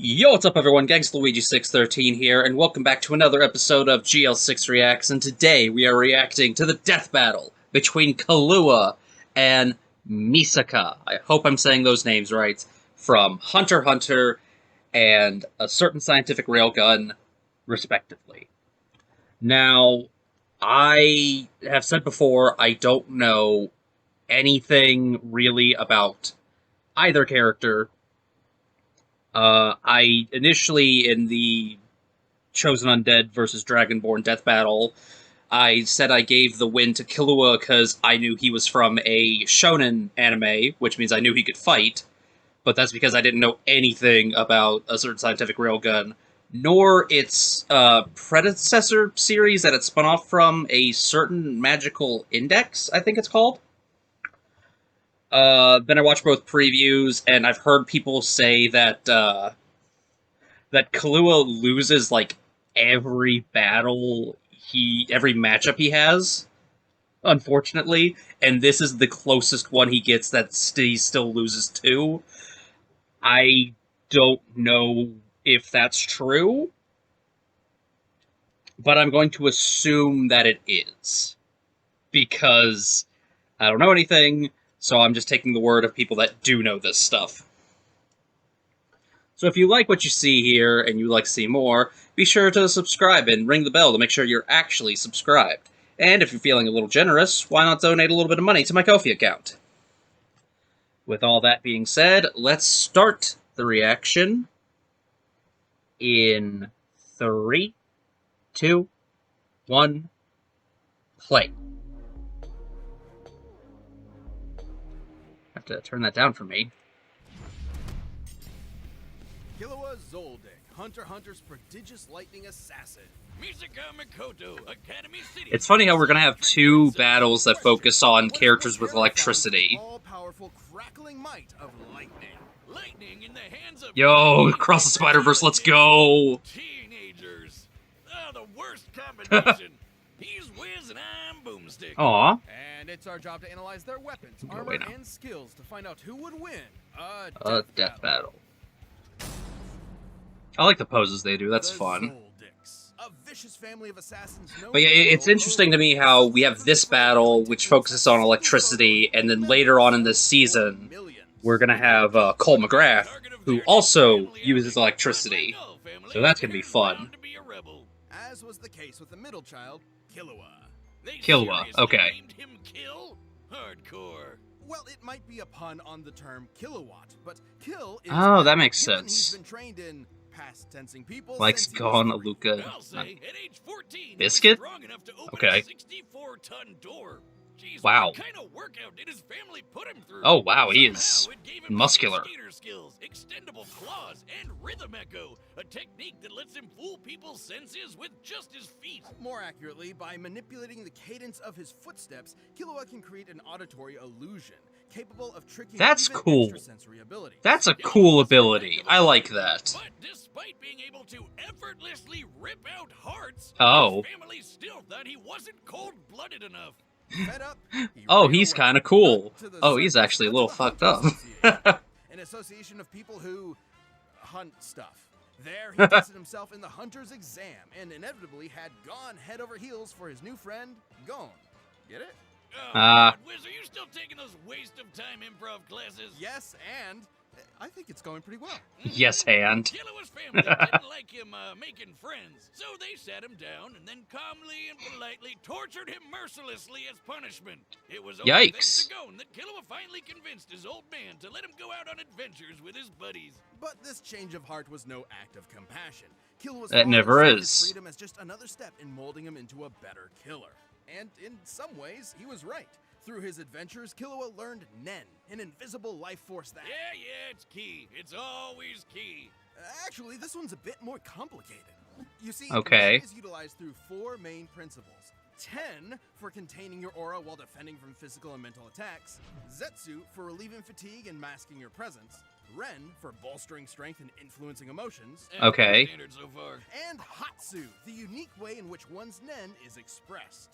Yo, what's up everyone, GangstaLuigi613 here, and welcome back to another episode of GL6 Reacts, and today we are reacting to the death battle between Killua and Misaka. I hope I'm saying those names right, from Hunter x Hunter and A Certain Scientific Railgun, respectively. Now, I have said before, I don't know anything really about either character. I initially, in the Chosen Undead versus Dragonborn death battle, I said I gave the win to Killua because I knew he was from a shonen anime, which means I knew he could fight, but that's because I didn't know anything about A Certain Scientific Railgun, nor its predecessor series that it spun off from, A Certain Magical Index, I think it's called. Then I watched both previews, and I've heard people say that that Killua loses like every battle every matchup he has, unfortunately, and this is the closest one he gets that he still loses to. I don't know if that's true, but I'm going to assume that it is, because I don't know anything. So I'm just taking the word of people that do know this stuff. So if you like what you see here, and you'd like to see more, be sure to subscribe and ring the bell to make sure you're actually subscribed. And if you're feeling a little generous, why not donate a little bit of money to my Ko-fi account? With all that being said, let's start the reaction in 3, 2, 1, play. Have to turn that down for me. Killua Zoldyck, Hunter x Hunter's prodigious lightning assassin. Misaka Mikoto, Academy City. It's funny how we're gonna have two battles that focus on characters with electricity. All-powerful crackling might of lightning. Lightning in the hands of Yo, across the Spider-Verse, let's go! Teenagers. Oh, the worst combination. He's Wiz and I'm Boomstick. Aw. And it's our job to analyze their weapons, Go armor, away now. and skills to find out who would win A death battle. I like the poses they do, that's The fun. Zoldicks, a vicious family of assassins known But yeah, for it's their interesting to me how we have this battle, which focuses on electricity, and then later on in this season, we're gonna have Cole McGrath, who also uses electricity. So that's gonna be fun. As was the case with the middle child, Killua. Killua, okay. Named him Kill? Hardcore. Well, it might be a pun on the term kilowatt, but kill is Oh, that makes given sense. He's been trained in past tensing people Likes since he was Gon, 3. Aluka. I'll say, at age 14, Biscuit? he was strong enough to open Okay. a 64-ton door. Jeez, Wow. What kind of workout did his family put him through? Oh, wow, he is Somehow it gave him muscular. skater skills, extendable claws, and rhythm echo, a technique that lets him fool people's senses with just his feet. More accurately, by manipulating the cadence of his footsteps, Killua can create an auditory illusion, capable of tricking That's even cool. extrasensory abilities. That's a cool ability. I like that. But despite being able to effortlessly rip out hearts, Oh. his family still thought he wasn't cold-blooded enough. Fed up, he Oh, ran he's away, kinda cool. not to the Oh, he's circus, actually a but little to the fucked Hunter up. Association, an association of people who hunt stuff. There, he tested himself in the hunter's exam and inevitably had gone head over heels for his new friend, Gon. Get it? Oh, Ah. God, Wiz, are you still taking those waste-of-time improv classes? Yes, and I think it's going pretty well. Yes, hand. Killua's family didn't like him making friends, so they sat him down and then calmly and politely tortured him mercilessly as punishment. It was only thanks Yikes. to Gon that Killua finally convinced his old man to let him go out on adventures with his buddies. But this change of heart was no act of compassion. Killua's That father never saw his is. freedom as just another step in molding him into a better killer. And in some ways, he was right. Through his adventures, Killua learned Nen, an invisible life force that... Yeah, it's key. It's always key. Actually, this one's a bit more complicated. You see, Okay. Nen is utilized through 4 main principles. 10 for containing your aura while defending from physical and mental attacks. Zetsu for relieving fatigue and masking your presence. Ren for bolstering strength and influencing emotions. Okay. Standard so far. And Hatsu, the unique way in which one's Nen is expressed.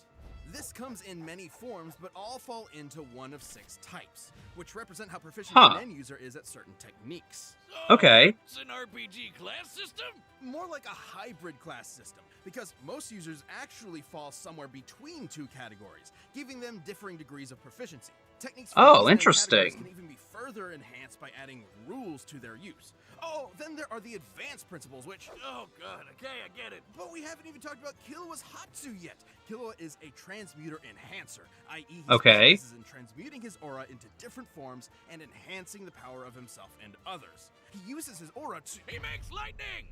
This comes in many forms, but all fall into one of 6 types, which represent how proficient Huh. an end user is at certain techniques. So, Okay. It's an RPG class system? More like a hybrid class system, because most users actually fall somewhere between 2 categories, giving them differing degrees of proficiency. Techniques for Oh, these categories interesting. can even be further enhanced by adding rules to their use. Oh, then there are the advanced principles, which... Oh god, okay, I get it. But we haven't even talked about Killua's Hatsu yet. Killua is a transmuter enhancer, i.e. he Okay. specializes in transmuting his aura into different forms and enhancing the power of himself and others. He uses his aura to... He makes lightning!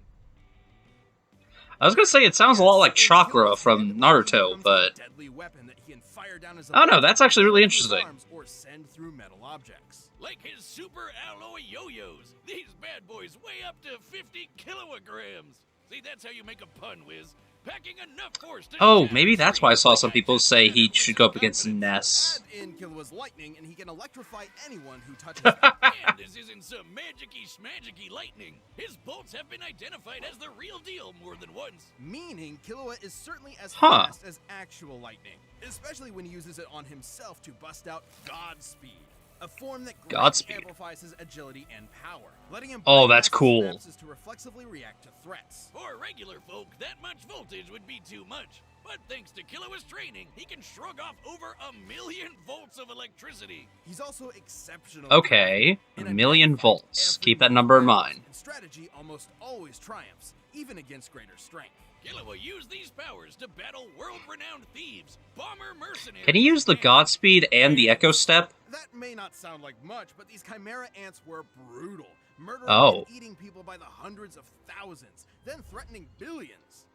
I was gonna say it sounds a lot like chakra from Naruto, but deadly weapon that he can fire down his oh no, that's actually really interesting. arms or send through metal objects. Like his super alloy yo-yos. These bad boys weigh up to 50 kilograms. See, that's how you make a pun, Wiz. Packing enough force to Oh, shatter maybe that's why I saw some three people say he should go up against Ness. Add in Killua's lightning and he can electrify anyone who touches him. And this isn't some magic-y schmagic-y lightning. His bolts have been identified as the real deal more than once. Meaning Killua is certainly as Huh. fast as actual lightning, especially when he uses it on himself to bust out Godspeed. A form that greatly Godspeed. amplifies his agility and power, letting him Oh, bypass that's cool. synapses to reflexively react to threats. For regular folk, that much voltage would be too much. But thanks to Killua's training, he can shrug off over 1,000,000 volts of electricity. He's also exceptional. Okay, In 1,000,000 fight, volts. every Keep that number in move mind. matters, and strategy almost always triumphs, even against greater strength. Killua used these powers to battle world-renowned thieves, bomber mercenaries... Can he use the and- Godspeed and the Echo Step? That may not sound like much, but these chimera ants were brutal, murdering Oh. and eating people by the hundreds of thousands, then threatening billions.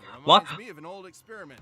Reminds What? me of an old experiment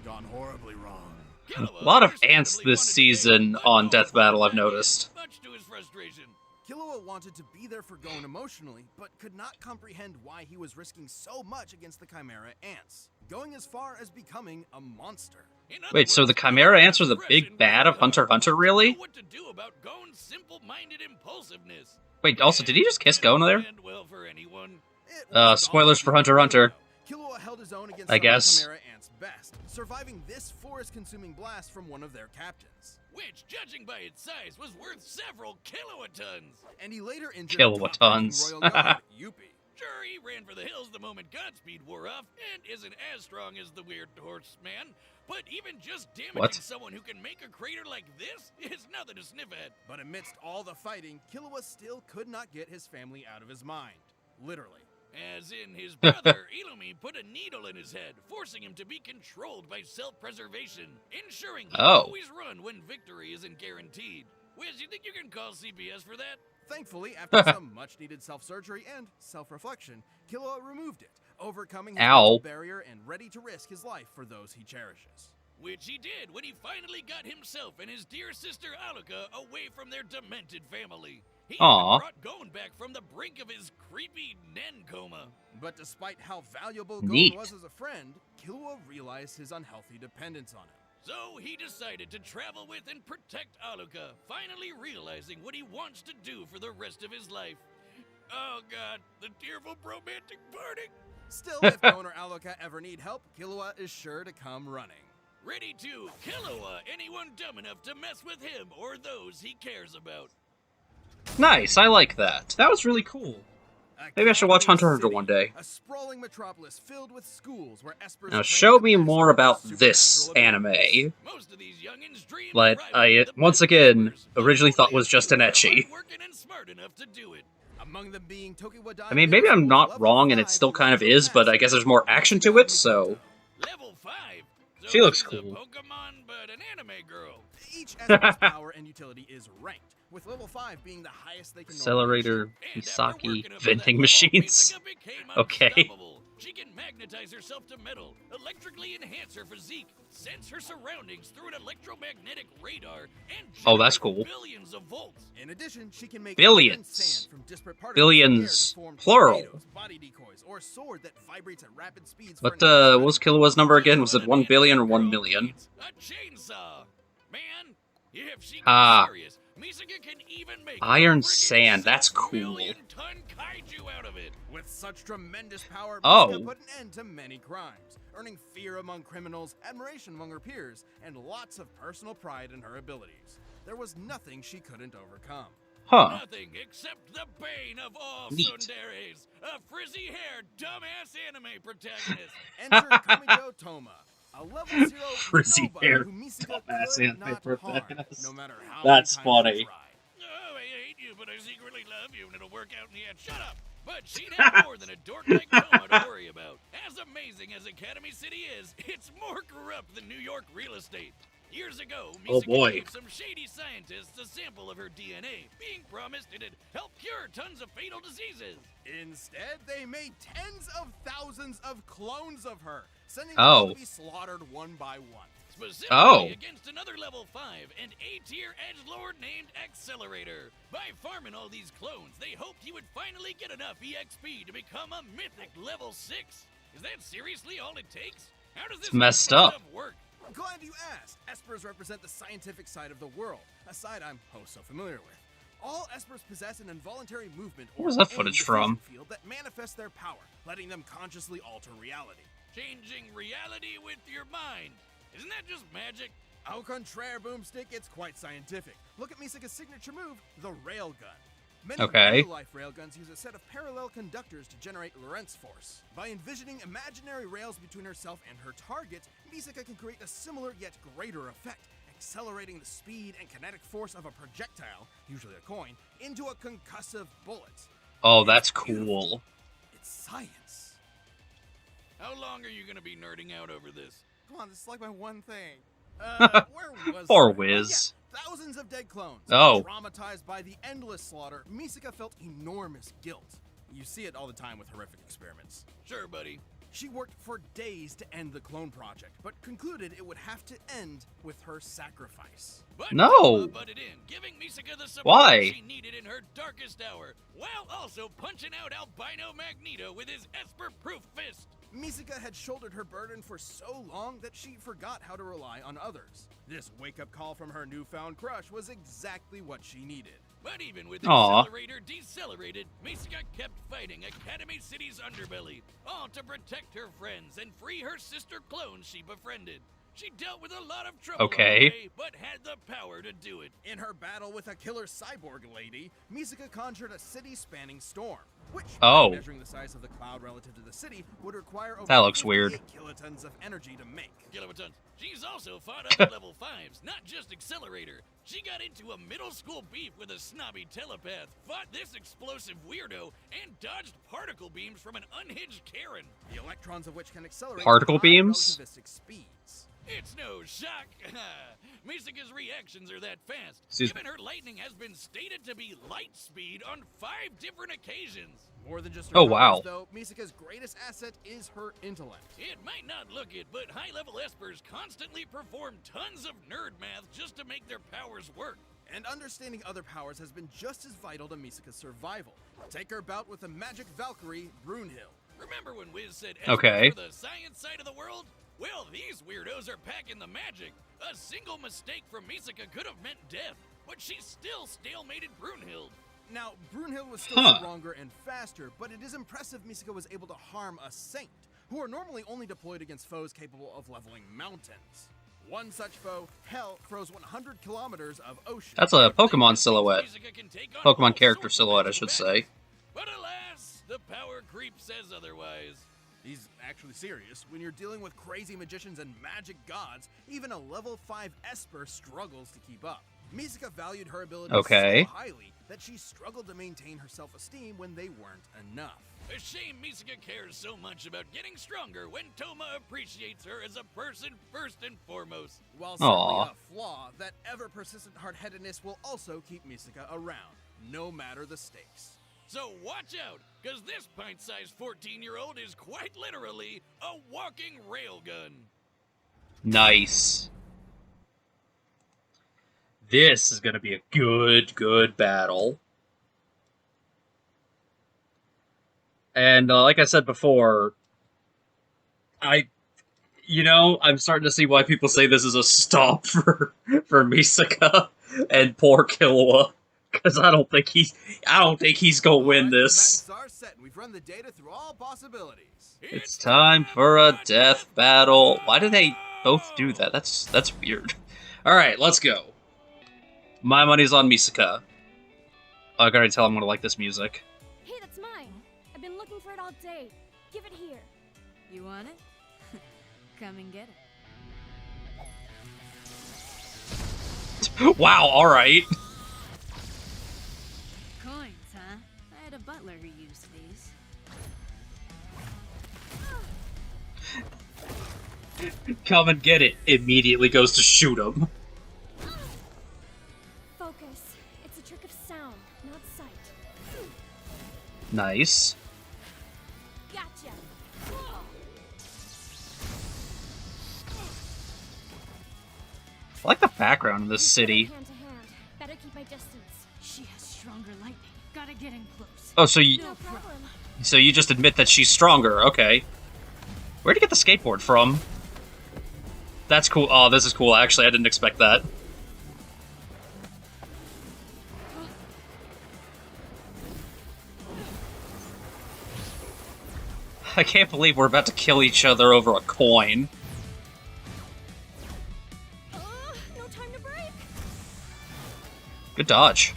gone horribly wrong. Killua A lot of understandably ants this wanted to season but on no Death Battle, I've back in, noticed. Much to his frustration. Killua wanted to be there for Gon emotionally, but could not comprehend why he was risking so much against the chimera ants, going as far as becoming a monster. In other Wait, so the words, Chimera ants were the aggression big bad of was Hunter x Hunter, Know really? what to do about Gon's simple-minded impulsiveness. Wait, also, did he just kiss Gon there? And well for anyone. It was Spoilers for Gon's Hunter x Hunter. Killua held his own against I some of guess. the chimera ants' best, surviving this forest-consuming blast from one of their captains. Which, judging by its size, was worth several kilotons. And he later injured Kilotons. top-ranking royal guard, Yuppie. Sure, he ran for the hills the moment Godspeed wore off, and isn't as strong as the weird horseman. But even just damaging What? someone who can make a crater like this is nothing to sniff at. But amidst all the fighting, Killua still could not get his family out of his mind. Literally. As in, his brother, Illumi, put a needle in his head, forcing him to be controlled by self-preservation, ensuring he Oh. always run when victory isn't guaranteed. Wiz, you think you can call CPS for that? Thankfully, after some much-needed self-surgery and self-reflection, Killua removed it, overcoming his Ow. mental barrier and ready to risk his life for those he cherishes. Which he did when he finally got himself and his dear sister Aluka away from their demented family. He Aw. even brought Gon back from the brink of his creepy Nen coma. But despite how valuable Neat. Gon was as a friend, Killua realized his unhealthy dependence on him. So he decided to travel with and protect Aluka, finally realizing what he wants to do for the rest of his life. Oh god, the tearful romantic parting! Still, if Gon or Aluka ever need help, Killua is sure to come running. Ready to Killua anyone dumb enough to mess with him or those he cares about. Nice, I like that. That was really cool. Maybe I should watch Hunter x Hunter one day. A sprawling metropolis filled with schools where Esper's Now trained show to me master more about supernatural this abilities. anime. Most of these youngins dream But of I, rivaling the once best again, members, but originally thought only was just an a few are ecchi. hardworking and smart enough to do it. Among them being Tokiwa I mean, maybe I'm not wrong and it still kind of is, but I guess there's more action to it, so... Level 5. So She looks she's a cool. Pokemon, but an anime girl. Each Esper's power and utility is ranked, with level 5 being the highest they can Accelerator, And after Misaki, working up to that vending level, machines. Misaka became Okay. unstoppable. She can magnetize herself to metal, electrically enhance her physique, sense her surroundings through an electromagnetic radar, and Oh, that's generate cool. billions of volts. In addition, she can make Billions. even sand from disparate particles Billions, in the air to form plural. tornadoes, body decoys, or a sword that vibrates at rapid speeds. What for an was Killua's number again? Was it 1 billion or 1 million? A chainsaw. Man, if she gets Ah. serious, Misaka can even make Iron a friggin' sand, that's cool. 6-million-ton kaiju out of it. With such tremendous power, Oh. Misaka put an end to many crimes, earning fear among criminals, admiration among her peers, and lots of personal pride in her abilities. There was nothing she couldn't overcome. Huh. Nothing except the bane of all Neat. tsunderes, a frizzy-haired, dumbass anime protagonist. Enter Kamiko Toma, a level 0 Frizzy-haired, nobody who Misaka dumbass could anime not protagonist. harm, no matter how That's many times funny. she tried. Oh, I hate you, but I secretly love you, and it'll work out in the end. Shut up! But she'd have more than a dork like Toma to worry about. As amazing as Academy City is, it's more corrupt than New York real estate. Years ago, Oh, Misaka boy. gave some shady scientists a sample of her DNA, being promised it'd help cure tons of fatal diseases. Instead, they made tens of thousands of clones of her, sending Oh. them to be slaughtered one by one. Specifically Oh. against another level 5 and A-tier edgelord named Accelerator. By farming all these clones, they hoped he would finally get enough EXP to become a mythic level 6. Is that seriously all it takes? How does this messed kind of up. stuff work? Glad you asked. Espers represent the scientific side of the world, a side I'm so familiar with. All Espers possess an involuntary movement or Where's that aim footage diffusion from? field that manifests their power, letting them consciously alter reality. Changing reality with your mind. Isn't that just magic? Au contraire, Boomstick, it's quite scientific. Look at Misaka's signature move, the Railgun. Many Okay. real-life railguns use a set of parallel conductors to generate Lorentz force. By envisioning imaginary rails between herself and her target, Misaka can create a similar yet greater effect, accelerating the speed and kinetic force of a projectile, usually a coin, into a concussive bullet. Oh, that's It's beautiful. cool. It's science. How long are you gonna be nerding out over this? Come on, this is like my one thing. Where was Poor I? Wiz. Oh, yeah, thousands of dead clones. Oh. Traumatized by the endless slaughter, Misaka felt enormous guilt. You see it all the time with horrific experiments. Sure, buddy. She worked for days to end the clone project, but concluded it would have to end with her sacrifice. But No. Toma butted in, giving Misaka the support Why? she needed in her darkest hour, while also punching out Albino Magneto with his Esper-proof fist. Misaka had shouldered her burden for so long that she forgot how to rely on others. This wake-up call from her newfound crush was exactly what she needed. But even with Aw. Accelerator decelerated, Misaka kept fighting Academy City's underbelly, all to protect her friends and free her sister clones she befriended. She dealt with a lot of trouble on Okay. the way, but had the power to do it. In her battle with a killer cyborg lady, Misaka conjured a city-spanning storm, which, Oh. measuring the size of the cloud relative to the city, would require over That looks weird. 58 kilotons of energy to make. Kilowatts. She's also fought other level 5s, not just Accelerator. She got into a middle school beef with a snobby telepath, fought this explosive weirdo, and dodged particle beams from an unhinged Karen. The electrons of which can accelerate Particle to high beams? relativistic speeds. It's no shock. Misaka's reactions are that fast, Excuse given her lightning has been stated to be light speed on 5 different occasions. More than just her Oh, powers, wow. though, Misaka's greatest asset is her intellect. It might not look it, but high-level espers constantly perform tons of nerd math just to make their powers work. And understanding other powers has been just as vital to Misaka's survival. Take her bout with the magic Valkyrie, Brunhild. Remember when Wiz said espers Okay. were the science side of the world? Well, these weirdos are packing the magic. A single mistake from Misaka could have meant death, but she still stalemated Brunhild. Now, Brunhild was still Huh. stronger and faster, but it is impressive Misaka was able to harm a saint, who are normally only deployed against foes capable of leveling mountains. One such foe, Hell, froze 100 kilometers of ocean. That's a Pokemon silhouette. Misaka can take on Pokemon all character sorts of silhouette, I mental should battles. say. But alas, the power creep says otherwise. He's actually serious. When you're dealing with crazy magicians and magic gods, even a level 5 Esper struggles to keep up. Misaka valued her abilities Okay. so highly that she struggled to maintain her self-esteem when they weren't enough. A shame Misaka cares so much about getting stronger when Toma appreciates her as a person first and foremost. While certainly Aw. a flaw, that ever-persistent hard-headedness will also keep Misaka around, no matter the stakes. So watch out, because this pint-sized 14-year-old is quite literally a walking railgun. Nice. This is gonna be a good battle. And like I said before, I'm starting to see why people say this is a stop for Misaka and poor Killua. Because I don't think he's gonna win Alright, this. The maps are set, and we've run the data through all possibilities. It's time for a death battle. Why do they both do that? That's weird. Alright, let's go. My money's on Misaka. Oh, I gotta tell I'm gonna like this music. Hey, that's mine. I've been looking for it all day. Give it here. You want it? Come and get it. Wow, alright. Coins, huh? I had a butler who used these. Come and get it. Immediately goes to shoot him. Focus. It's a trick of sound, not sight. Nice. Gotcha. I like the background in this city. Hand to hand. Better keep my distance. She has stronger lightning. Gotta get in close. Oh, so you No problem. just admit that she's stronger. Okay. Where'd you get the skateboard from? That's cool. Oh, this is cool. Actually, I didn't expect that. I can't believe we're about to kill each other over a coin. No time to break. Good dodge.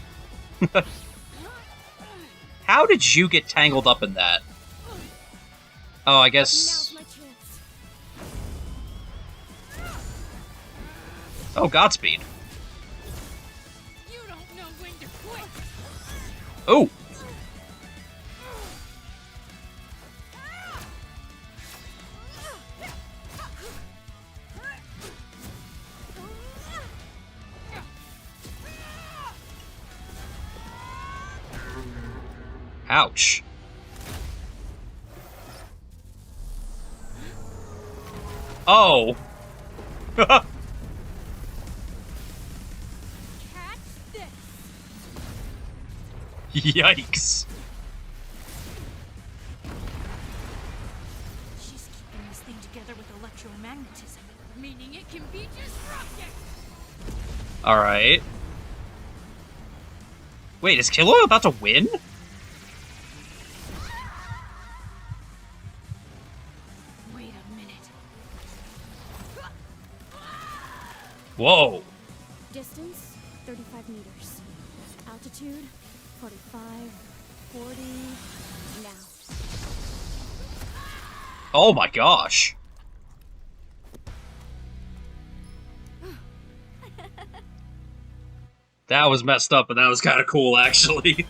How did you get tangled up in that? Oh, I guess... Now's my chance. Oh, Godspeed. You don't know when to quit. Oh! Ouch. Oh! Catch this. Yikes. She's keeping this thing together with electromagnetism, meaning it can be disrupted. Alright. Wait, is Killua about to win? Wait a minute. Whoa. Distance, 35 meters. Altitude, 45, 40. Now. Oh my gosh. That was messed up, but that was kind of cool, actually.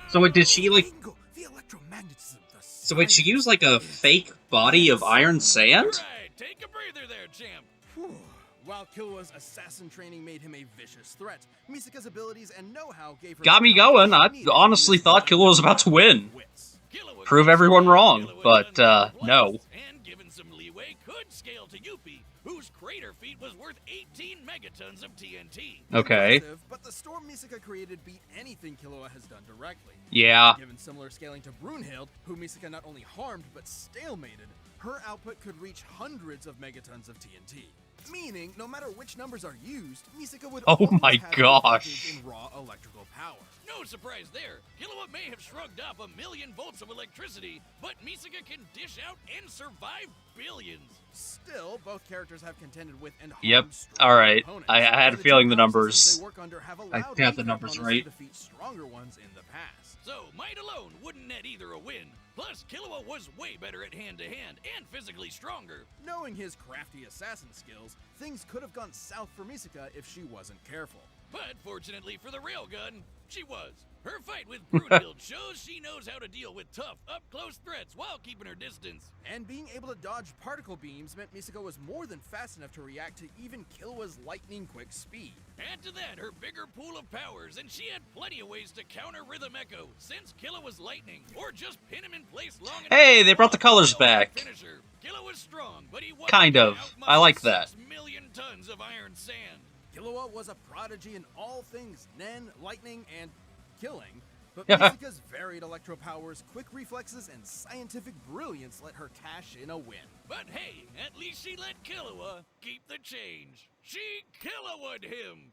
So wait, did she, like... The electromagnetism, the So wait, she science used, like, a fake body of iron sand? Right, take a breather there, champ. Whew. While Killua's assassin training made him a vicious threat, Misaka's abilities and know-how gave her... Got me going. I honestly thought Killua was about to win. Wits. Killua Prove did everyone scale wrong, Killua but, done that no. once, and given some leeway, could scale to Yuppie, whose crater feat was worth 18 megatons of TNT. Okay. Impressive, but the storm Misaka created beat anything Killua has done directly. Yeah. Given similar scaling to Brunhild, who Misaka not only harmed but stalemated, her output could reach hundreds of megatons of TNT. Meaning, no matter which numbers are used, Misaka would Oh always my have an gosh. advantage in raw electrical power. No surprise there. Killua may have shrugged off 1,000,000 volts of electricity, but Misaka can dish out and survive billions. Still, both characters have contended with and harmed Yep. strong Alright. opponents, I had a and the feeling two the power numbers... systems they work under have I allowed got the weaker numbers opponents right. to defeat stronger ones in the past. So, might alone wouldn't net either a win. Plus, Killua was way better at hand-to-hand and physically stronger. Knowing his crafty assassin skills, things could have gone south for Misaka if she wasn't careful. But fortunately for the Railgun, she was. Her fight with Brunhild shows she knows how to deal with tough, up-close threats while keeping her distance. And being able to dodge particle beams meant Misaka was more than fast enough to react to even Killua's lightning-quick speed. Add to that her bigger pool of powers, and she had plenty of ways to counter Rhythm Echo, since Killua was lightning, or just pin him in place long enough. Hey, they brought the colors Killua back. Finisher. Killua was strong, but he wasn't Kind of. outmuscled I like that. 6 million tons of iron sand. Killua was a prodigy in all things Nen, lightning, and killing, but Misaka's varied electro powers, quick reflexes, and scientific brilliance let her cash in a win. But hey, at least she let Killua keep the change. She Killua'd him.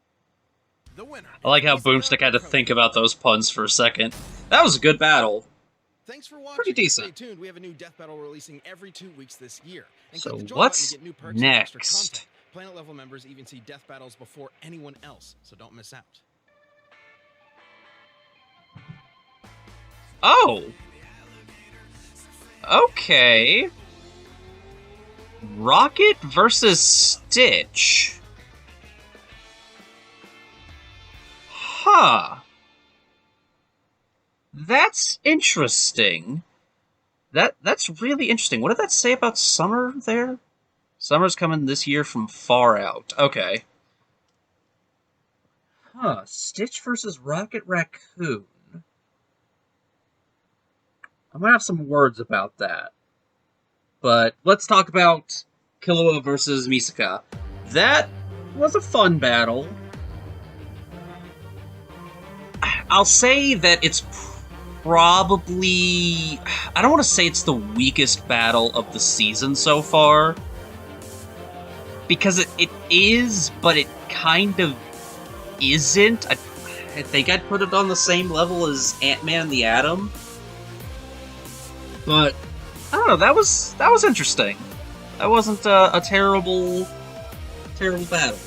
The winner. I like how is Boomstick had to Misaka. think about those puns for a second. That was a good battle. Thanks for watching. Pretty decent. Stay tuned. We have a new death battle releasing every 2 weeks this year. And So click the join what's button to get new perks and extra next? content. Planet level members even see death battles before anyone else, so don't miss out. Oh! Okay. Rocket versus Stitch. Huh. That's interesting. That's really interesting. What did that say about Summer there? Summer's coming this year from Far Out. Okay. Huh. Stitch versus Rocket Raccoon. I'm gonna have some words about that. But let's talk about Killua versus Misaka. That was a fun battle. I'll say that it's probably... I don't want to say it's the weakest battle of the season so far. Because it is, but it kind of isn't. I think I'd put it on the same level as Ant-Man and the Atom. But, I don't know, that was interesting. That wasn't a terrible battle.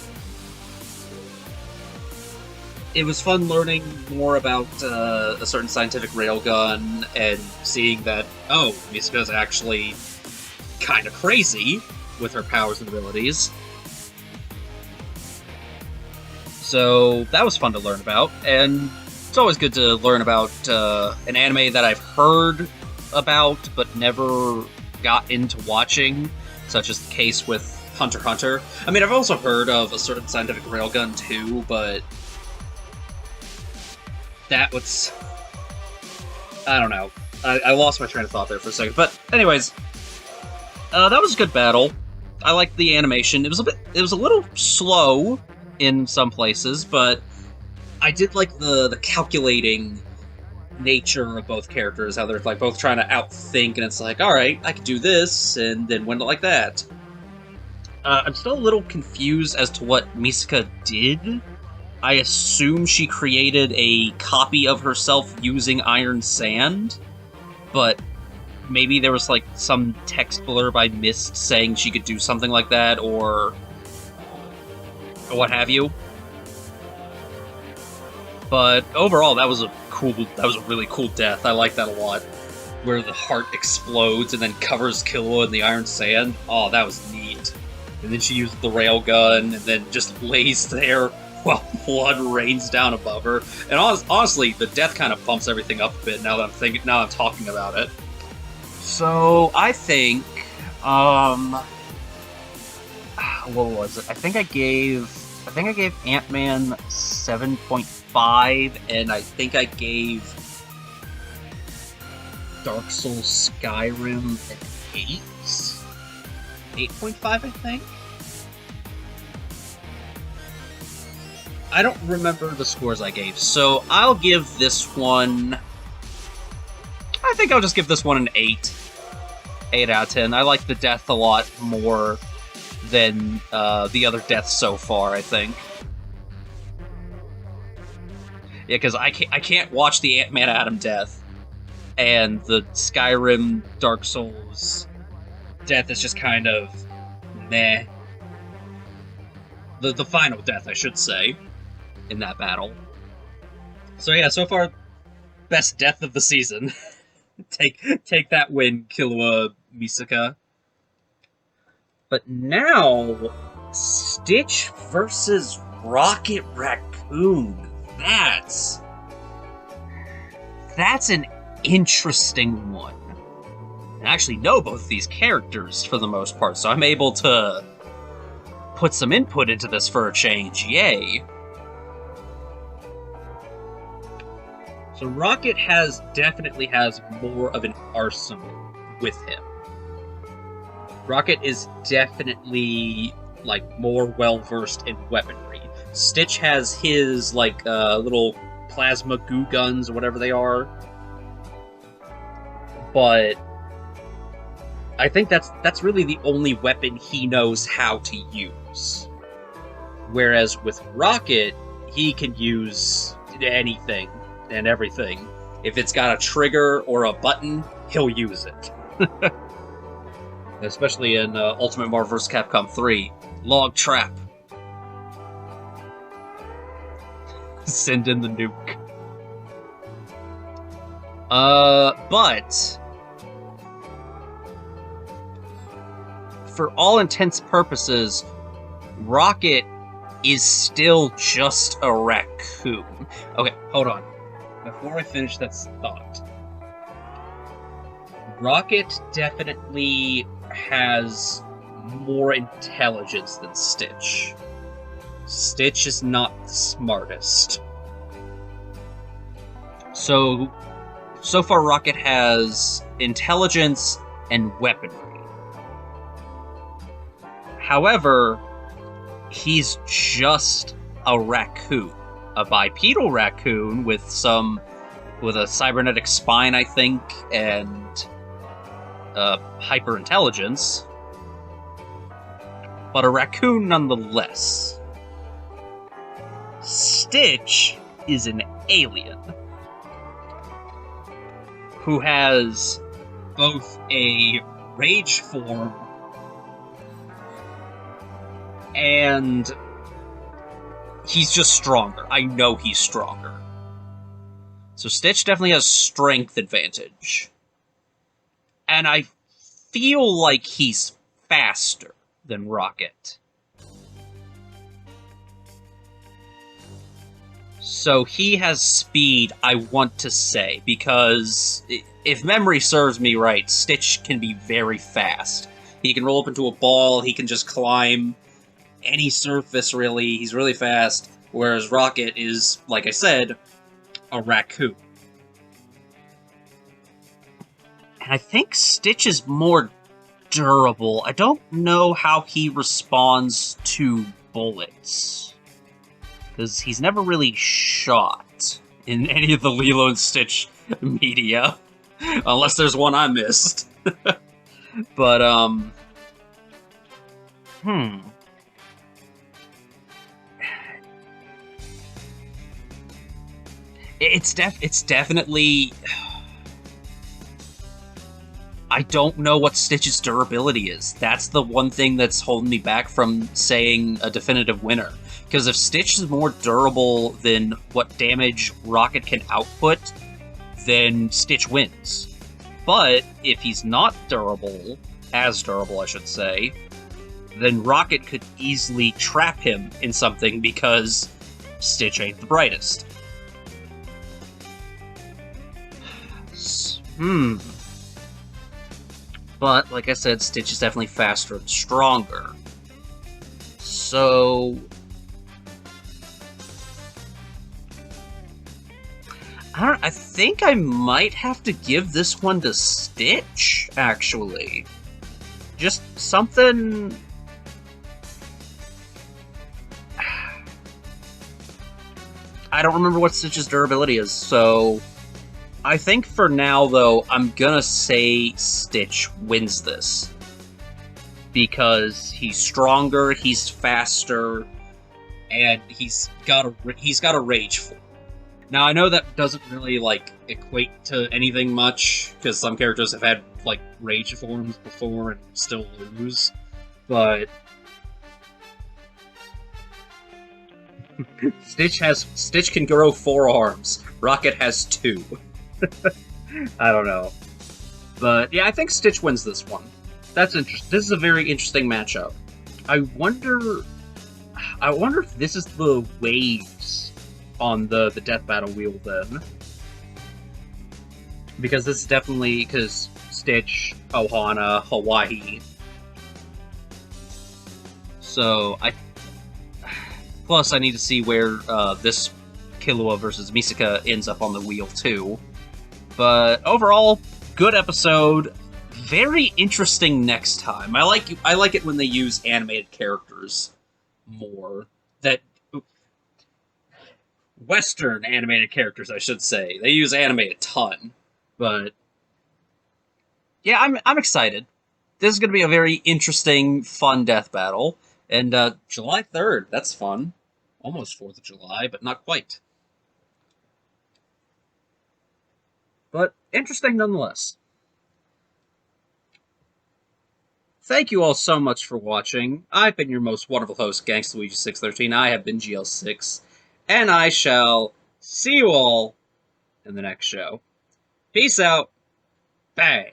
It was fun learning more about a certain scientific railgun and seeing that, oh, Misaka's actually kind of crazy with her powers and abilities. So that was fun to learn about, and it's always good to learn about an anime that I've heard about but never got into watching, such as the case with Hunter x Hunter. I mean, I've also heard of a certain scientific railgun too, but that was... I don't know. I lost my train of thought there for a second. But anyways, that was a good battle. I liked the animation. It was a little slow in some places, but I did like the calculating nature of both characters, how they're like both trying to outthink, and it's like, alright, I can do this, and then win it like that. I'm still a little confused as to what Misaka did. I assume she created a copy of herself using iron sand, but maybe there was like some text blurb I missed saying she could do something like that, or what have you. But overall, that was a really cool death. I like that a lot. Where the heart explodes and then covers Killua in the iron sand. Oh, that was neat. And then she used the railgun and then just lays there while blood rains down above her. And honestly, the death kind of bumps everything up a bit now that I'm talking about it. So I think, what was it? I think I gave Ant-Man 7.5, and I think I gave Dark Souls Skyrim an 8? 8.5, I think? I don't remember the scores I gave, so I'll give this one... I think I'll just give this one an 8. 8 out of 10. I like the death a lot more than the other deaths so far, I think. Yeah, because I can't watch the Ant-Man Atom death, and the Skyrim Dark Souls death is just kind of meh. The final death, I should say, in that battle. So yeah, so far, best death of the season. Take that win, Killua Misaka. But now, Stitch versus Rocket Raccoon. That's an interesting one. I actually know both these characters for the most part, so I'm able to put some input into this for a change. Yay! So Rocket definitely has more of an arsenal with him. Rocket is definitely, like, more well-versed in weaponry. Stitch has his, like, little plasma goo guns, or whatever they are. But I think that's really the only weapon he knows how to use. Whereas with Rocket, he can use anything and everything. If it's got a trigger or a button, he'll use it. Especially in Ultimate Marvel vs. Capcom 3. Log trap. Send in the nuke. But for all intents and purposes, Rocket is still just a raccoon. Okay, hold on. Before I finish that thought, Rocket definitely has more intelligence than Stitch. Stitch is not the smartest. So far Rocket has intelligence and weaponry. However, he's just a raccoon. A bipedal raccoon with a cybernetic spine, I think, and hyper intelligence. But a raccoon nonetheless. Stitch is an alien who has both a rage form and he's just stronger. I know he's stronger. So Stitch definitely has strength advantage. And I feel like he's faster than Rocket. So he has speed, I want to say, because if memory serves me right, Stitch can be very fast. He can roll up into a ball, he can just climb any surface, really. He's really fast, whereas Rocket is, like I said, a raccoon. And I think Stitch is more durable. I don't know how he responds to bullets, because he's never really shot in any of the Lilo and Stitch media. Unless there's one I missed. But, It's definitely... I don't know what Stitch's durability is. That's the one thing that's holding me back from saying a definitive winner. Because if Stitch is more durable than what damage Rocket can output, then Stitch wins. But if he's not durable, as durable I should say, then Rocket could easily trap him in something because Stitch ain't the brightest. But, like I said, Stitch is definitely faster and stronger. So... I think I might have to give this one to Stitch, actually. Just something... I don't remember what Stitch's durability is, so... I think for now, though, I'm gonna say Stitch wins this. Because he's stronger, he's faster, and he's got a rage form. Now, I know that doesn't really, like, equate to anything much, because some characters have had, like, rage forms before and still lose, but... Stitch can grow 4 arms. Rocket has 2. I don't know. But, yeah, I think Stitch wins this one. That's interesting. This is a very interesting matchup. I wonder if this is the waves on the death battle wheel, then. Because this is definitely... because Stitch, Ohana, Hawaii. So, plus, I need to see where this Killua versus Misaka ends up on the wheel, too. But overall, good episode. Very interesting next time. I like it when they use animated characters more. That Western animated characters, I should say. They use anime a ton. But yeah, I'm excited. This is going to be a very interesting, fun death battle. And July 3rd, that's fun. Almost 4th of July, but not quite. But interesting nonetheless. Thank you all so much for watching. I've been your most wonderful host, GangstaLuigi613. I have been GL6. And I shall see you all in the next show. Peace out. Bang.